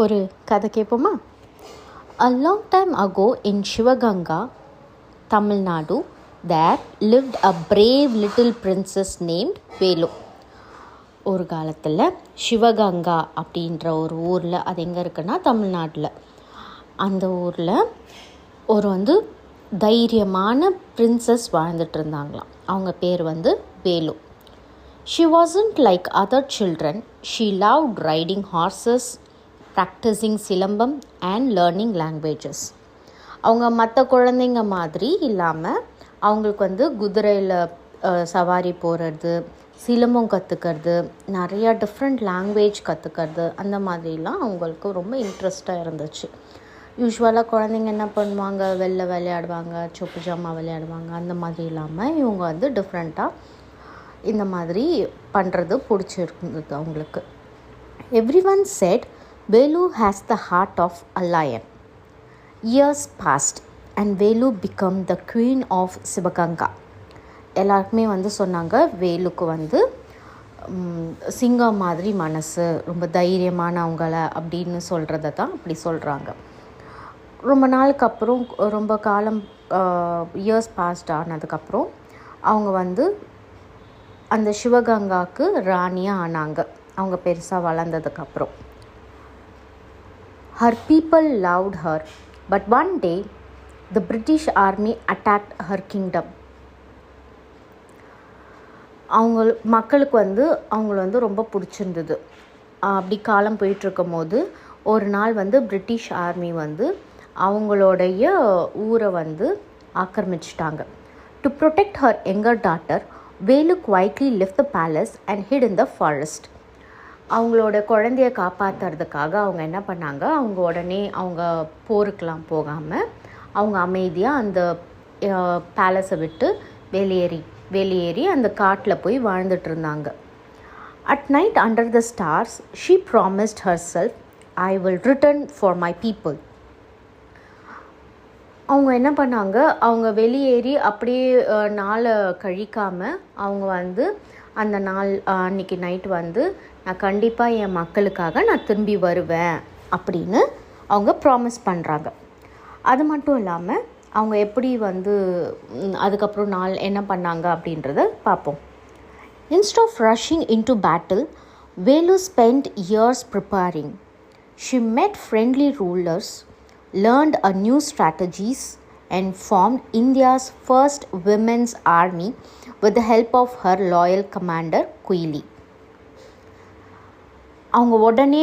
ஒரு கதை கேட்போமா? A long time ago in Shivaganga, Tamil Nadu, there lived a brave little princess named Velu. ஒரு காலத்தில் சிவகங்கா அப்படின்ற ஒரு ஊரில், அது எங்கே இருக்குன்னா தமிழ்நாட்டில், அந்த ஊரில் ஒரு தைரியமான பிரின்சஸ் வாழ்ந்துட்டு இருந்தாங்களாம். அவங்க பேர் Velu. She wasn't like other children. She loved riding horses, practicing silambam and learning languages. அவங்க மற்ற குழந்தைங்க மாதிரி இல்லாமல் அவங்களுக்கு குதிரையில் சவாரி போகிறது, சிலம்பம் கற்றுக்கிறது, நிறையா டிஃப்ரெண்ட் லாங்குவேஜ் கற்றுக்கிறது, அந்த மாதிரிலாம் அவங்களுக்கு ரொம்ப இன்ட்ரெஸ்டாக இருந்துச்சு. யூஸ்வலாக குழந்தைங்க என்ன பண்ணுவாங்க, வெளில விளையாடுவாங்க, சொப்பு ஜாமா விளையாடுவாங்க. அந்த மாதிரி இல்லாமல் இவங்க டிஃப்ரெண்ட்டாக இந்த மாதிரி பண்ணுறது பிடிச்சிருந்தது அவங்களுக்கு. Everyone said Velu has the heart of a lion. Years passed and Velu became the queen of Sivaganga. எல்லாருக்குமே சொன்னாங்க, வேலுக்கு சிங்கம் மாதிரி மனசு, ரொம்ப தைரியமானவங்கள அப்படின்னு சொல்கிறத தான் அப்படி சொல்கிறாங்க. ரொம்ப நாளுக்கு அப்புறம், ரொம்ப காலம் இயர்ஸ் பாஸ்ட் ஆனதுக்கப்புறம் அவங்க அந்த சிவகங்காவுக்கு ராணியாக ஆனாங்க. அவங்க பெருசாக வளர்ந்ததுக்கப்புறம். Her people loved her, but one day the British army attacked her kingdom. மக்களுக்கு அவங்கள ரொம்ப பிடிச்சிருந்தது. அப்படி காலம் போயிட்டுருக்கும் போது ஒரு நாள் பிரிட்டிஷ் ஆர்மி அவங்களுடைய ஊரை ஆக்கிரமிச்சிட்டாங்க. To protect her younger daughter, Velu quietly left the palace and hid in the forest. அவங்களோட குழந்தைய காப்பாற்றுறதுக்காக அவங்க என்ன பண்ணாங்க, அவங்க உடனே அவங்க போருக்கெலாம் போகாமல் அவங்க அமைதியாக அந்த பேலஸை விட்டு வெளியேறி அந்த காட்டில் போய் வாழ்ந்துட்டு இருந்தாங்க. At night under the stars, she promised herself, I will return for my people. அவங்க என்ன பண்ணாங்க, அவங்க வெளியேறி அப்படியே நாளை கழிக்காமல் அவங்க அந்த நாள் அன்றைக்கி நைட் நான் கண்டிப்பாக என் மக்களுக்காக நான் திரும்பி வருவேன் அப்படின்னு அவங்க ப்ராமிஸ் பண்ணுறாங்க. அது மட்டும் இல்லாமல் அவங்க எப்படி அதுக்கப்புறம் நாள் என்ன பண்ணாங்க அப்படின்றத பார்ப்போம். Instead of rushing into battle, Velu spent years preparing. She met friendly rulers, learned a new strategies and formed India's first women's army with the help of her loyal commander Quili. அவங்க உடனே